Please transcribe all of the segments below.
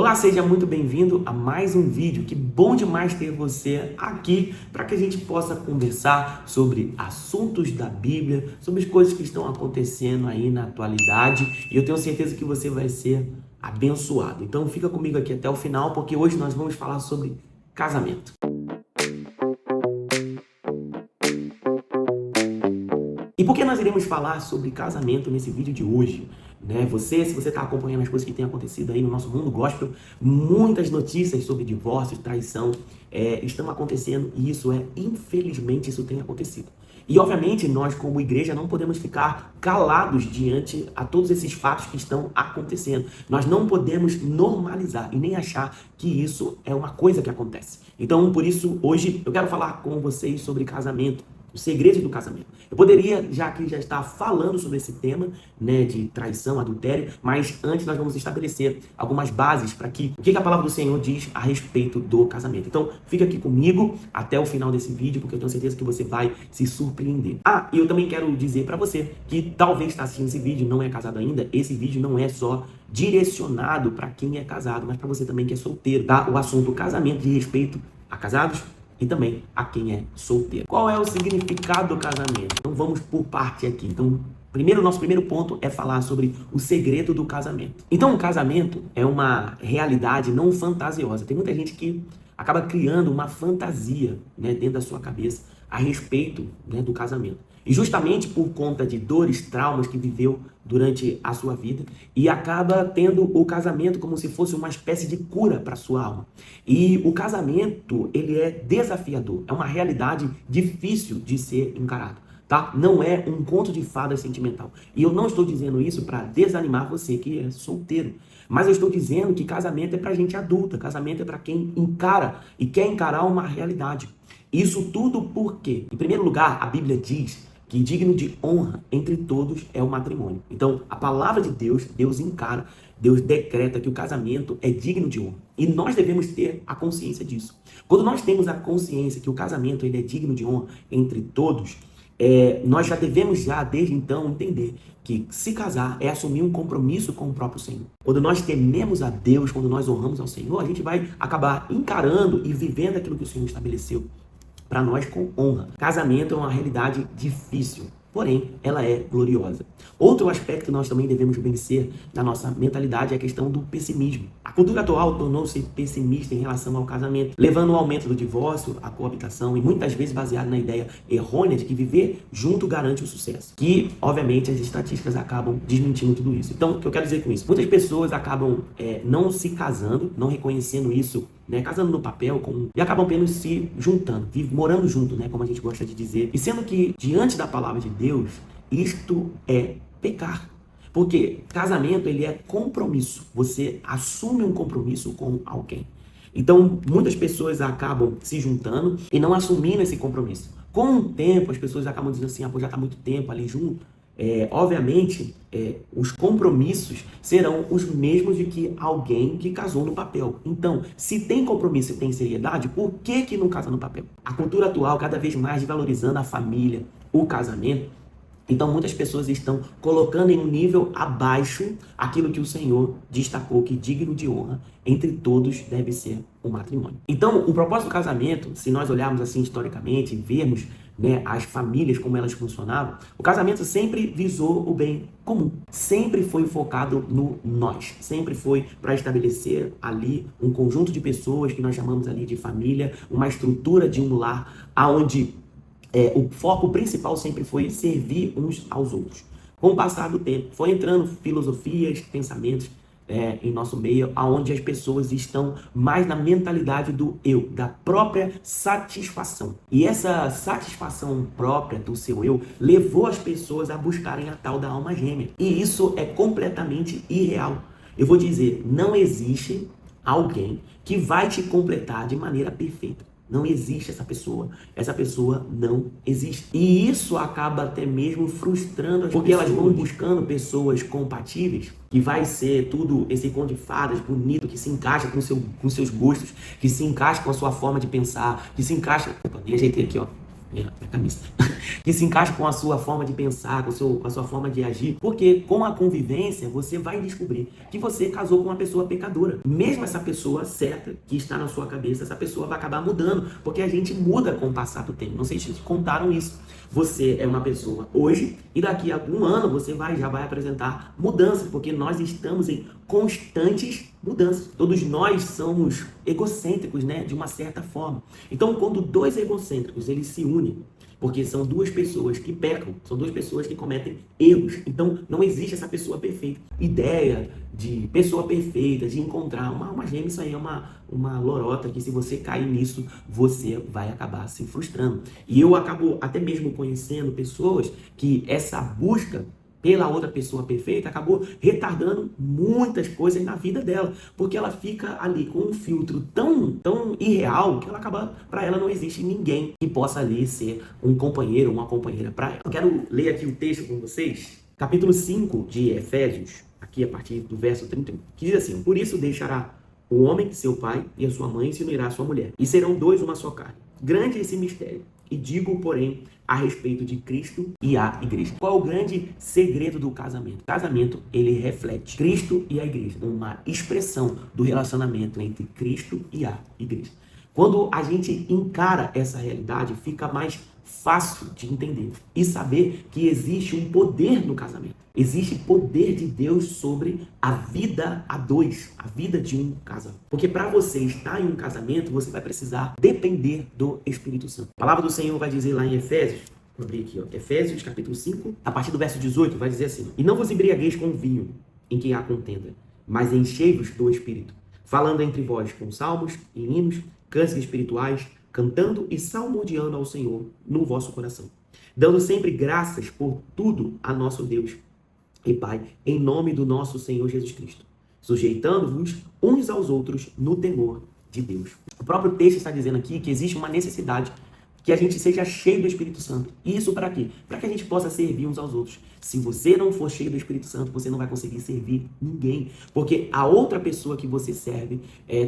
Olá, seja muito bem-vindo a mais um vídeo. Que bom demais ter você aqui para que a gente possa conversar sobre assuntos da Bíblia, sobre as coisas que estão acontecendo aí na atualidade. E eu tenho certeza que você vai ser abençoado. Então fica comigo aqui até o final, porque hoje nós vamos falar sobre casamento. E por que nós iremos falar sobre casamento nesse vídeo de hoje? Se você está acompanhando as coisas que têm acontecido aí no nosso mundo gospel, muitas notícias sobre divórcio, traição estão acontecendo e infelizmente, isso tem acontecido. E obviamente nós como igreja não podemos ficar calados diante a todos esses fatos que estão acontecendo. Nós não podemos normalizar e nem achar que isso é uma coisa que acontece. Então por isso hoje eu quero falar com vocês sobre casamento. Os segredos do casamento. Eu poderia já estar falando sobre esse tema, de traição, adultério, mas antes nós vamos estabelecer algumas bases para o que a palavra do Senhor diz a respeito do casamento. Então, fica aqui comigo até o final desse vídeo, porque eu tenho certeza que você vai se surpreender. E eu também quero dizer para você que talvez está assistindo esse vídeo, não é casado ainda, esse vídeo não é só direcionado para quem é casado, mas para você também que é solteiro, tá? O assunto casamento diz respeito a casados e também a quem é solteiro. Qual é o significado do casamento? Então vamos por parte aqui. Então, nosso primeiro ponto é falar sobre o segredo do casamento. Então, o casamento é uma realidade não fantasiosa. Tem muita gente que acaba criando uma fantasia, dentro da sua cabeça a respeito, do casamento. E justamente por conta de dores, traumas que viveu durante a sua vida, e acaba tendo o casamento como se fosse uma espécie de cura para a sua alma. E o casamento, ele é desafiador, é uma realidade difícil de ser encarado, tá? Não é um conto de fadas sentimental. E eu não estou dizendo isso para desanimar você que é solteiro, mas eu estou dizendo que casamento é para gente adulta, casamento é para quem encara e quer encarar uma realidade. Isso tudo porque, em primeiro lugar, a Bíblia diz que digno de honra entre todos é o matrimônio. Então, a palavra de Deus, Deus encara, Deus decreta que o casamento é digno de honra. E nós devemos ter a consciência disso. Quando nós temos a consciência que o casamento ele é digno de honra entre todos, nós já devemos desde então, entender que se casar é assumir um compromisso com o próprio Senhor. Quando nós tememos a Deus, quando nós honramos ao Senhor, a gente vai acabar encarando e vivendo aquilo que o Senhor estabeleceu para nós com honra. Casamento é uma realidade difícil, porém ela é gloriosa. Outro aspecto que nós também devemos vencer na nossa mentalidade é a questão do pessimismo. A cultura atual tornou-se pessimista em relação ao casamento, levando ao aumento do divórcio, a coabitação e muitas vezes baseado na ideia errônea de que viver junto garante o sucesso. Que, obviamente, as estatísticas acabam desmentindo tudo isso. Então, o que eu quero dizer com isso? Muitas pessoas acabam não se casando, não reconhecendo isso, casando no papel, e acabam apenas se juntando, morando junto, como a gente gosta de dizer. E sendo que, diante da palavra de Deus, isto é pecar. Porque casamento, ele é compromisso. Você assume um compromisso com alguém. Então, muitas pessoas acabam se juntando e não assumindo esse compromisso. Com o tempo, as pessoas acabam dizendo assim, já está muito tempo ali junto. Obviamente, os compromissos serão os mesmos de que alguém que casou no papel. Então, se tem compromisso e tem seriedade, por que não casa no papel? A cultura atual, cada vez mais valorizando a família, o casamento. Então, muitas pessoas estão colocando em um nível abaixo aquilo que o Senhor destacou que digno de honra entre todos deve ser o matrimônio. Então, o propósito do casamento, se nós olharmos assim historicamente e vermos as famílias como elas funcionavam, o casamento sempre visou o bem comum, sempre foi focado no nós, sempre foi para estabelecer ali um conjunto de pessoas que nós chamamos ali de família, uma estrutura de um lar, aonde o foco principal sempre foi servir uns aos outros. Com o passar do tempo, foi entrando filosofias, pensamentos em nosso meio, onde as pessoas estão mais na mentalidade do eu, da própria satisfação. E essa satisfação própria do seu eu levou as pessoas a buscarem a tal da alma gêmea. E isso é completamente irreal. Eu vou dizer, não existe alguém que vai te completar de maneira perfeita. Não existe essa pessoa não existe. E isso acaba até mesmo frustrando as pessoas, porque elas vão buscando pessoas compatíveis, que vai ser tudo esse conto de fadas bonito, que se encaixa com seus gostos, que se encaixa com a sua forma de pensar, que se encaixa... Opa, nem ajeitei aqui, ó. minha camisa, que se encaixe com a sua forma de pensar, com a sua forma de agir, porque com a convivência você vai descobrir que você casou com uma pessoa pecadora. Mesmo essa pessoa certa que está na sua cabeça, essa pessoa vai acabar mudando, porque a gente muda com o passar do tempo. Não sei se te contaram isso. Você é uma pessoa hoje e daqui a algum ano você já vai apresentar mudanças, porque nós estamos em constantes mudanças. Todos nós somos egocêntricos, né, de uma certa forma. Então, quando dois egocêntricos eles se unem, porque são duas pessoas que pecam, são duas pessoas que cometem erros. Então, não existe essa pessoa perfeita. Ideia de pessoa perfeita, de encontrar uma gêmea, isso aí é uma lorota que se você cair nisso, você vai acabar se frustrando. E eu acabo até mesmo conhecendo pessoas que essa busca pela outra pessoa perfeita acabou retardando muitas coisas na vida dela, porque ela fica ali com um filtro tão irreal que ela acaba, para ela não existe ninguém que possa ali ser um companheiro ou uma companheira para ela. Eu quero ler aqui o texto com vocês, capítulo 5 de Efésios, aqui a partir do verso 31, que diz assim: por isso deixará o homem seu pai e a sua mãe, se unirá à sua mulher, e serão dois uma só carne. Grande é esse mistério, e digo, porém, a respeito de Cristo e a igreja. Qual é o grande segredo do casamento? O casamento, ele reflete Cristo e a igreja, uma expressão do relacionamento entre Cristo e a igreja. Quando a gente encara essa realidade, fica mais fácil de entender e saber que existe um poder no casamento. Existe poder de Deus sobre a vida a dois, a vida de um casal. Porque para você estar em um casamento, você vai precisar depender do Espírito Santo. A palavra do Senhor vai dizer lá em Efésios, vou abrir aqui, Efésios capítulo 5, a partir do verso 18, vai dizer assim: e não vos embriagueis com vinho, em que há contenda, mas enchei-vos do Espírito, falando entre vós com salmos e hinos, cânticos espirituais, cantando e salmodiando ao Senhor no vosso coração, dando sempre graças por tudo a nosso Deus e Pai, em nome do nosso Senhor Jesus Cristo, sujeitando-vos uns aos outros no temor de Deus. O próprio texto está dizendo aqui que existe uma necessidade que a gente seja cheio do Espírito Santo. E isso para quê? Para que a gente possa servir uns aos outros. Se você não for cheio do Espírito Santo, você não vai conseguir servir ninguém. Porque a outra pessoa que você serve,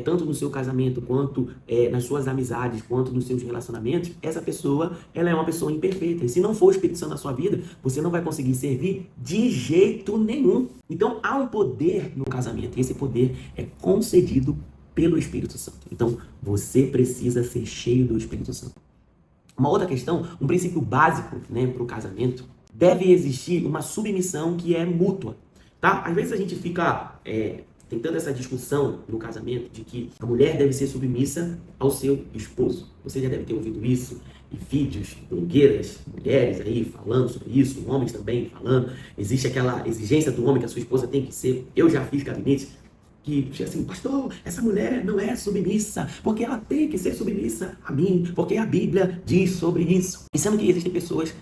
tanto no seu casamento, quanto nas suas amizades, quanto nos seus relacionamentos, essa pessoa, ela é uma pessoa imperfeita. E se não for o Espírito Santo na sua vida, você não vai conseguir servir de jeito nenhum. Então, há um poder no casamento. E esse poder é concedido pelo Espírito Santo. Então, você precisa ser cheio do Espírito Santo. Uma outra questão, um princípio básico, né, para o casamento, deve existir uma submissão que é mútua, tá? Às vezes a gente fica tentando essa discussão no casamento de que a mulher deve ser submissa ao seu esposo. Você já deve ter ouvido isso em vídeos, blogueiras, mulheres aí falando sobre isso, homens também falando. Existe aquela exigência do homem que a sua esposa tem que ser. Eu já fiz gabinete que diz assim: pastor, essa mulher não é submissa, porque ela tem que ser submissa a mim, porque a Bíblia diz sobre isso. E sendo que existem pessoas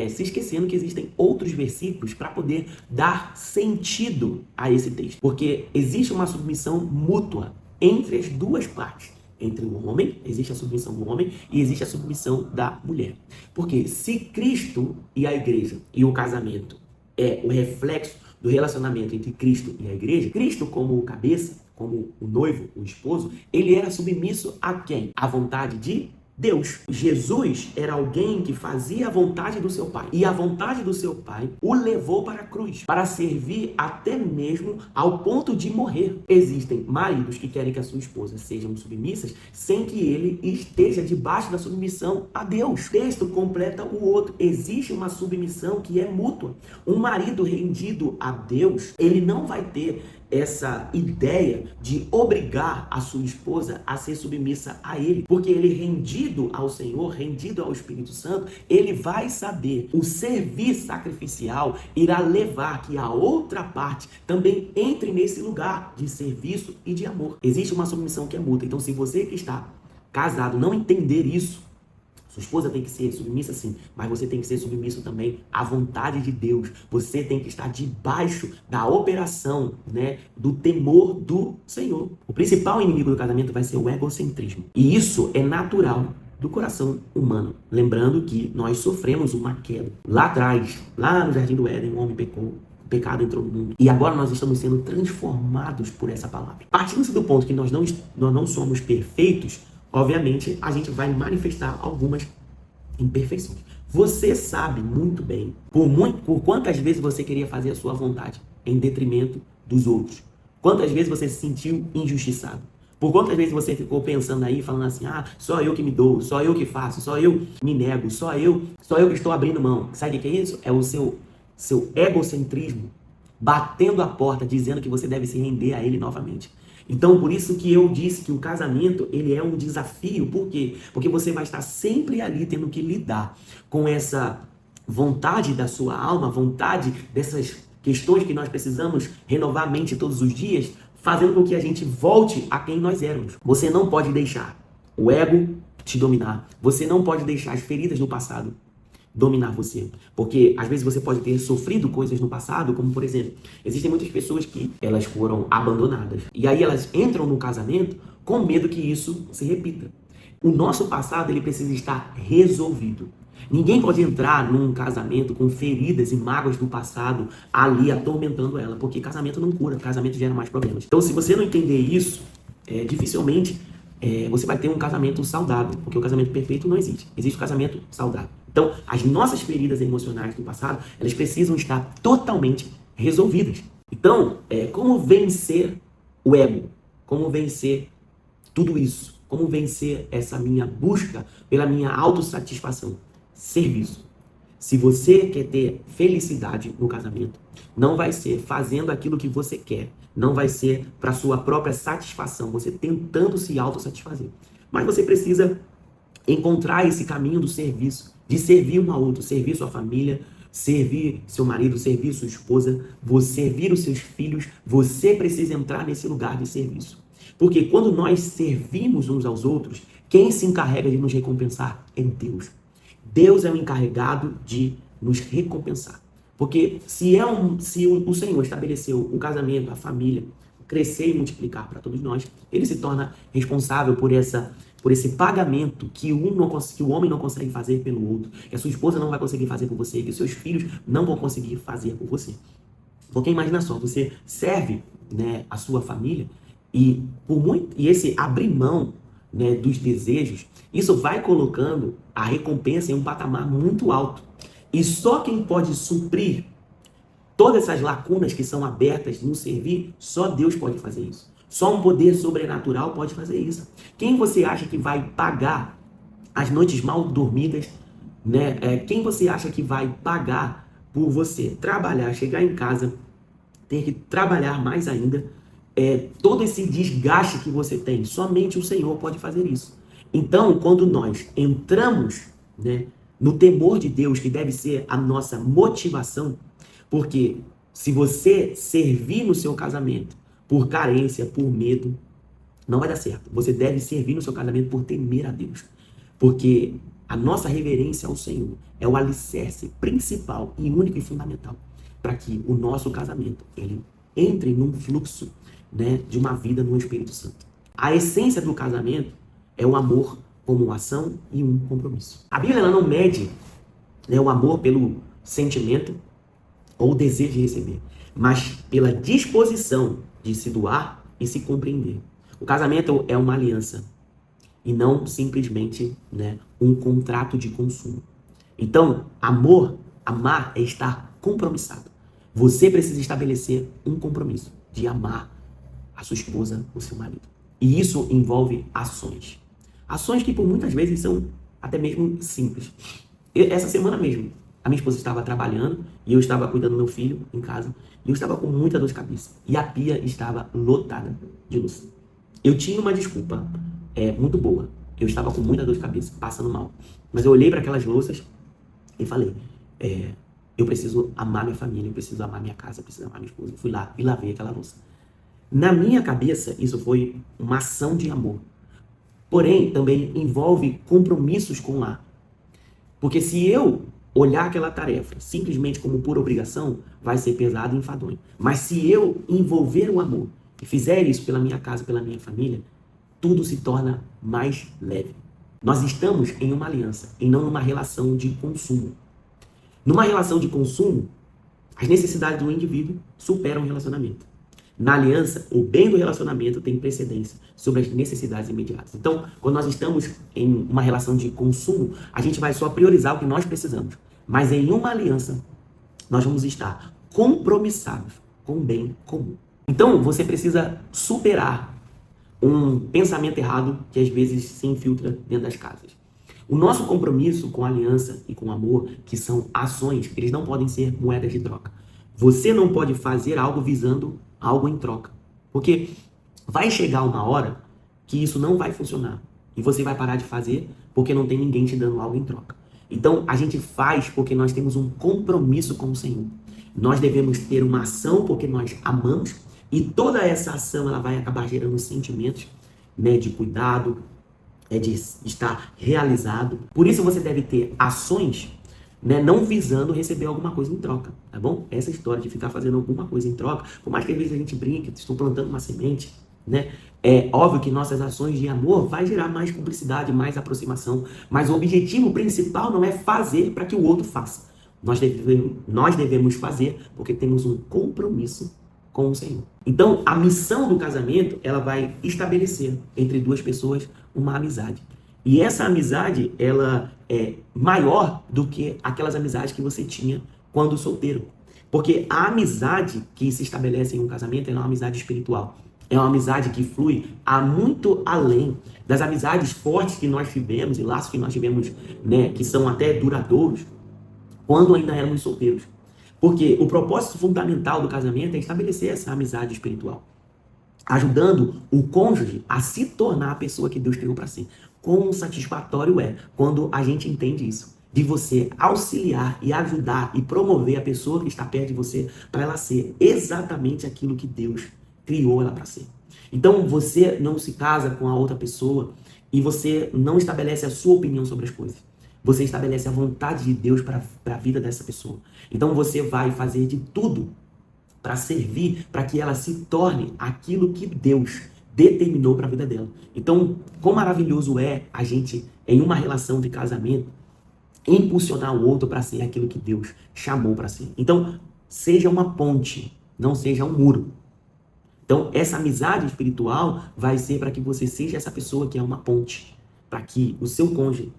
se esquecendo que existem outros versículos para poder dar sentido a esse texto. Porque existe uma submissão mútua entre as duas partes. Entre o homem, existe a submissão do homem e existe a submissão da mulher. Porque se Cristo e a igreja e o casamento é o reflexo do relacionamento entre Cristo e a igreja, Cristo como o cabeça, como o noivo, o esposo, ele era submisso a quem? À vontade de Deus. Jesus era alguém que fazia a vontade do seu Pai. E a vontade do seu Pai o levou para a cruz, para servir até mesmo ao ponto de morrer. Existem maridos que querem que a sua esposa sejam submissas sem que ele esteja debaixo da submissão a Deus. O texto completa o outro. Existe uma submissão que é mútua. Um marido rendido a Deus, ele não vai ter essa ideia de obrigar a sua esposa a ser submissa a ele, porque ele rendido ao Senhor, rendido ao Espírito Santo, ele vai saber, o servir sacrificial irá levar que a outra parte também entre nesse lugar de serviço e de amor. Existe uma submissão que é mútua. Então, se você que está casado não entender isso, sua esposa tem que ser submissa sim, mas você tem que ser submisso também à vontade de Deus. Você tem que estar debaixo da operação, né, do temor do Senhor. O principal inimigo do casamento vai ser o egocentrismo. E isso é natural do coração humano. Lembrando que nós sofremos uma queda. Lá atrás, lá no Jardim do Éden, o homem pecou. O pecado entrou no mundo. E agora nós estamos sendo transformados por essa palavra. Partindo-se do ponto que nós não somos perfeitos, obviamente, a gente vai manifestar algumas imperfeições. Você sabe muito bem por quantas vezes você queria fazer a sua vontade em detrimento dos outros. Quantas vezes você se sentiu injustiçado. Por quantas vezes você ficou pensando aí, falando assim, só eu que me dou, só eu que faço, só eu me nego, só eu que estou abrindo mão. Sabe o que é isso? É o seu egocentrismo batendo a porta, dizendo que você deve se render a ele novamente. Então, por isso que eu disse que o casamento, ele é um desafio. Por quê? Porque você vai estar sempre ali tendo que lidar com essa vontade da sua alma, vontade dessas questões que nós precisamos renovar a mente todos os dias, fazendo com que a gente volte a quem nós éramos. Você não pode deixar o ego te dominar. Você não pode deixar as feridas do passado dominar você. Porque às vezes você pode ter sofrido coisas no passado, como por exemplo, existem muitas pessoas que elas foram abandonadas. E aí elas entram no casamento com medo que isso se repita. O nosso passado, ele precisa estar resolvido. Ninguém pode entrar num casamento com feridas e mágoas do passado ali atormentando ela, porque casamento não cura, casamento gera mais problemas. Então, se você não entender isso, dificilmente você vai ter um casamento saudável, porque o casamento perfeito não existe. Existe o casamento saudável. Então, as nossas feridas emocionais do passado, elas precisam estar totalmente resolvidas. Então, como vencer o ego? Como vencer tudo isso? Como vencer essa minha busca pela minha autossatisfação? Serviço. Se você quer ter felicidade no casamento, não vai ser fazendo aquilo que você quer. Não vai ser para sua própria satisfação, você tentando se autossatisfazer. Mas você precisa encontrar esse caminho do serviço, de servir um ao outro, servir sua família, servir seu marido, servir sua esposa, você servir os seus filhos. Você precisa entrar nesse lugar de serviço. Porque quando nós servimos uns aos outros, quem se encarrega de nos recompensar é Deus. Deus é o encarregado de nos recompensar. Porque se o Senhor estabeleceu o casamento, a família, crescer e multiplicar para todos nós, ele se torna responsável por esse pagamento que o homem não consegue fazer pelo outro, que a sua esposa não vai conseguir fazer por você, que os seus filhos não vão conseguir fazer por você. Porque imagina só, você serve, a sua família e esse abrir mão, dos desejos, isso vai colocando a recompensa em um patamar muito alto. E só quem pode suprir todas essas lacunas que são abertas no servir, só Deus pode fazer isso. Só um poder sobrenatural pode fazer isso. Quem você acha que vai pagar as noites mal dormidas, quem você acha que vai pagar por você trabalhar, chegar em casa, ter que trabalhar mais ainda, todo esse desgaste que você tem? Somente o Senhor pode fazer isso. Então, quando nós entramos, no temor de Deus, que deve ser a nossa motivação, porque se você servir no seu casamento por carência, por medo, não vai dar certo. Você deve servir no seu casamento por temer a Deus. Porque a nossa reverência ao Senhor é o alicerce principal e único e fundamental para que o nosso casamento ele entre num fluxo, de uma vida no Espírito Santo. A essência do casamento é o amor como uma ação e um compromisso. A Bíblia ela não mede, o amor pelo sentimento ou desejo de receber, mas pela disposição de se doar e se compreender. O casamento é uma aliança e não simplesmente, um contrato de consumo. Então, amar é estar compromissado. Você precisa estabelecer um compromisso de amar a sua esposa, o seu marido. E isso envolve ações. Ações que por muitas vezes são até mesmo simples. Essa semana mesmo, a minha esposa estava trabalhando e eu estava cuidando do meu filho em casa e eu estava com muita dor de cabeça. E a pia estava lotada de louça. Eu tinha uma desculpa muito boa. Eu estava com muita dor de cabeça, passando mal. Mas eu olhei para aquelas louças e falei, eu preciso amar minha família, eu preciso amar minha casa, eu preciso amar minha esposa. Eu fui lá e lavei aquela louça. Na minha cabeça, isso foi uma ação de amor. Porém, também envolve compromissos com o lar. Porque se eu olhar aquela tarefa simplesmente como pura obrigação, vai ser pesado e enfadonho. Mas se eu envolver o amor e fizer isso pela minha casa, pela minha família, tudo se torna mais leve. Nós estamos em uma aliança e não numa relação de consumo. Numa relação de consumo, as necessidades do indivíduo superam o relacionamento. Na aliança, o bem do relacionamento tem precedência sobre as necessidades imediatas. Então, quando nós estamos em uma relação de consumo, a gente vai só priorizar o que nós precisamos. Mas em uma aliança, nós vamos estar compromissados com o bem comum. Então, você precisa superar um pensamento errado que às vezes se infiltra dentro das casas. O nosso compromisso com a aliança e com o amor, que são ações, eles não podem ser moedas de troca. Você não pode fazer algo visando algo em troca. Porque vai chegar uma hora que isso não vai funcionar. E você vai parar de fazer porque não tem ninguém te dando algo em troca. Então, a gente faz porque nós temos um compromisso com o Senhor. Nós devemos ter uma ação porque nós amamos. E toda essa ação ela vai acabar gerando sentimentos, né, de cuidado, de estar realizado. Por isso você deve ter ações, né, não visando receber alguma coisa em troca, tá bom? Essa história de ficar fazendo alguma coisa em troca, por mais que às vezes a gente brinque, estou plantando uma semente, né? É óbvio que nossas ações de amor vai gerar mais cumplicidade, mais aproximação, mas o objetivo principal não é fazer para que o outro faça. Nós devemos fazer porque temos um compromisso com o Senhor. Então, a missão do casamento, ela vai estabelecer entre duas pessoas uma amizade. E essa amizade, ela é maior do que aquelas amizades que você tinha quando solteiro. Porque a amizade que se estabelece em um casamento é uma amizade espiritual. É uma amizade que flui a muito além das amizades fortes que nós tivemos e laços que nós tivemos, né, que são até duradouros, quando ainda éramos solteiros. Porque o propósito fundamental do casamento é estabelecer essa amizade espiritual, ajudando o cônjuge a se tornar a pessoa que Deus criou para ser. Quão satisfatório é quando a gente entende isso, de você auxiliar e ajudar e promover a pessoa que está perto de você para ela ser exatamente aquilo que Deus criou ela para ser. Então você não se casa com a outra pessoa e você não estabelece a sua opinião sobre as coisas. Você estabelece a vontade de Deus para a vida dessa pessoa. Então você vai fazer de tudo para servir, para que ela se torne aquilo que Deus determinou para a vida dela. Então, quão maravilhoso é a gente, em uma relação de casamento, impulsionar o outro para ser aquilo que Deus chamou para ser. Então, seja uma ponte, não seja um muro. Então, essa amizade espiritual vai ser para que você seja essa pessoa que é uma ponte, para que o seu cônjuge,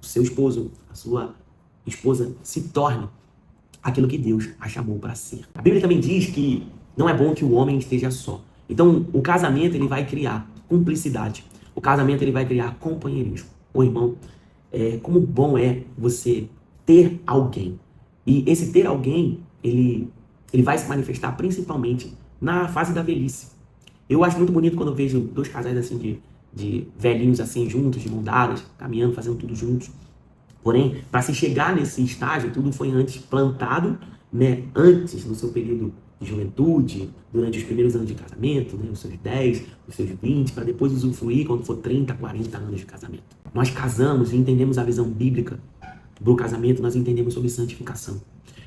o seu esposo, a sua esposa se torne aquilo que Deus a chamou para ser. A Bíblia também diz que não é bom que o homem esteja só. Então, o casamento ele vai criar cumplicidade. O casamento ele vai criar companheirismo. Ô irmão, como bom é você ter alguém. E esse ter alguém, ele vai se manifestar principalmente na fase da velhice. Eu acho muito bonito quando eu vejo dois casais assim de velhinhos assim juntos, de mão dadas, caminhando, fazendo tudo juntos. Porém, para se chegar nesse estágio, tudo foi antes plantado, né? Antes, no seu período de juventude, durante os primeiros anos de casamento, né? Os seus 10, os seus 20, para depois usufruir quando for 30, 40 anos de casamento. Nós casamos e entendemos a visão bíblica do casamento, nós entendemos sobre santificação.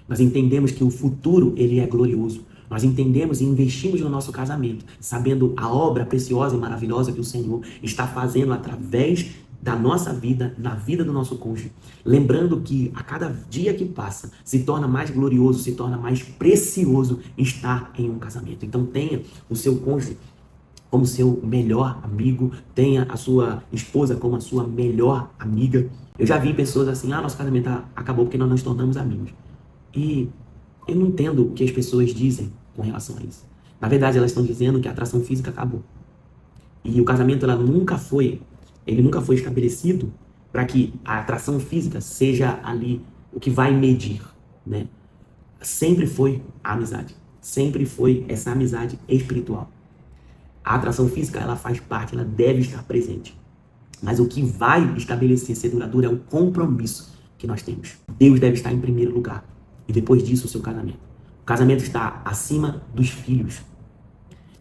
Nós entendemos que o futuro, ele é glorioso. Nós entendemos e investimos no nosso casamento, sabendo a obra preciosa e maravilhosa que o Senhor está fazendo através da nossa vida, na vida do nosso cônjuge. Lembrando que a cada dia que passa, se torna mais glorioso, se torna mais precioso estar em um casamento. Então tenha o seu cônjuge como seu melhor amigo, tenha a sua esposa como a sua melhor amiga. Eu já vi pessoas assim, nosso casamento acabou porque nós nos tornamos amigos. E eu não entendo o que as pessoas dizem com relação a isso. Na verdade, elas estão dizendo que a atração física acabou. E o casamento ele nunca foi estabelecido para que a atração física seja ali o que vai medir, né? Sempre foi a amizade. Sempre foi essa amizade espiritual. A atração física, ela faz parte, ela deve estar presente. Mas o que vai estabelecer ser duradouro é o compromisso que nós temos. Deus deve estar em primeiro lugar. E depois disso, o seu casamento. O casamento está acima dos filhos.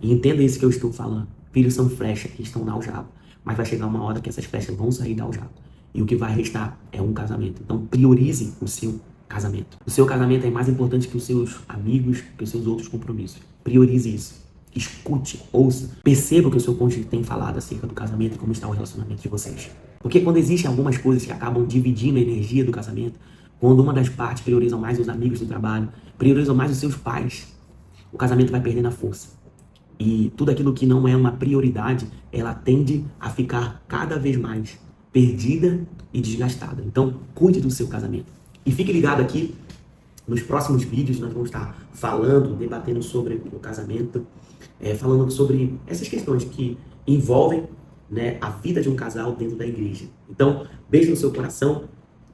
E entenda isso que eu estou falando. Filhos são flechas que estão na aljava. Mas vai chegar uma hora que essas flechas vão sair da aljava. E o que vai restar é um casamento. Então, priorize o seu casamento. O seu casamento é mais importante que os seus amigos, que os seus outros compromissos. Priorize isso. Escute, ouça, perceba o que o seu cônjuge tem falado acerca do casamento e como está o relacionamento de vocês. Porque quando existem algumas coisas que acabam dividindo a energia do casamento, quando uma das partes prioriza mais os amigos do trabalho, prioriza mais os seus pais, o casamento vai perdendo a força. E tudo aquilo que não é uma prioridade, ela tende a ficar cada vez mais perdida e desgastada. Então, cuide do seu casamento. E fique ligado aqui, nos próximos vídeos nós vamos estar falando, debatendo sobre o casamento, falando sobre essas questões que envolvem, né, a vida de um casal dentro da igreja. Então, beijo no seu coração.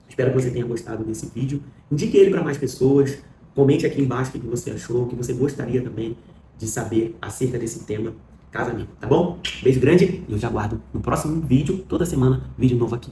Espero que você tenha gostado desse vídeo. Indique ele para mais pessoas. Comente aqui embaixo o que você achou, o que você gostaria também de saber acerca desse tema, casamento, tá bom? Beijo grande e eu te aguardo no próximo vídeo, toda semana, vídeo novo aqui.